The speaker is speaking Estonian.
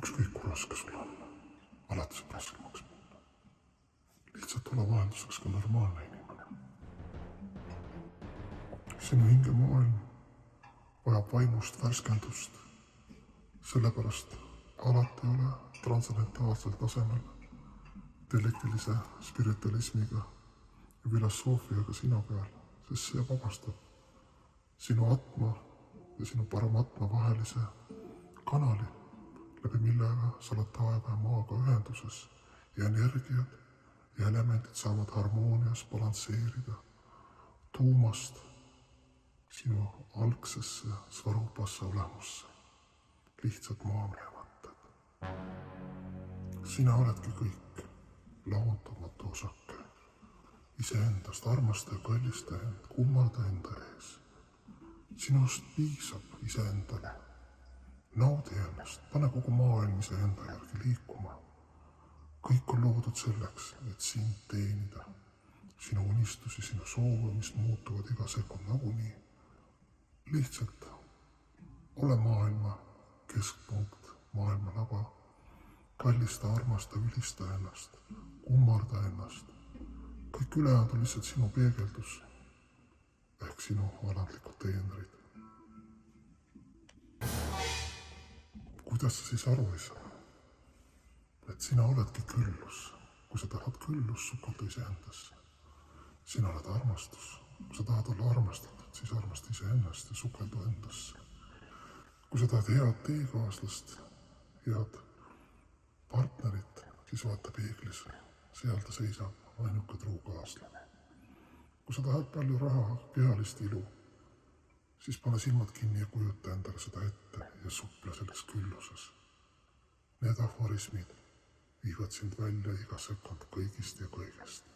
ükskõik kui raske sul on, alati saab raskemaks minna. Lihtsalt ole vahelduseks ka normaalne inimene. Sinu hingemaailm vajab vaimust värskendust, sellepärast alati ole transcendentaalsel tasemel dialektilise spiritualismiga ja filosoofiaga sina peal, sest see vabastab sinu atma ja sinu paramatma vahelise kanali, läbi millega sa oled taeva ja maaga ühenduses ja energiad ja elemendid saavad harmoonias balansseerida tuumast sinu algsesse svarupasse olemusse, lihtsalt maamelemõtted. Sina oledki kõik lahutamatu osake, iseendast armasta ja kallista end, kummarda enda ees. Sinust piisab iseendale. Naudi ennast, pane kogu maailm iseenda järgi liikuma. Kõik on loodud selleks, et sind teenida. Sinu unistusi, sinu soove, mis muutuvad iga sekund nagunii. Lihtsalt ole maailma keskpunkt, maailma laba. Kallista, armasta, vilista ennast, kummarda ennast. Kõik ülejäänud on lihtsalt sinu peegeldus ehk sinu alandlikud teenrid. Kuidas sa siis aru ei saa, et sina oledki küllus. Kui sa tahad küllus, sukeldu iseendasse. Sina oled armastus. Kui sa tahad olla armastatud, siis armasta iseennast ja sukeldu endasse. Kui sa tahad head teekaaslast, head partnerit, siis vaata peeglisse. Seal ta seisab ainuke truu kaaslane. Kui sa tahad palju raha, kehalist ilu, siis pane silmad kinni ja kujuta endale seda ette ja suple selles külluses. Need aforismid viivad sind välja iga sekund kõigist ja kõigest.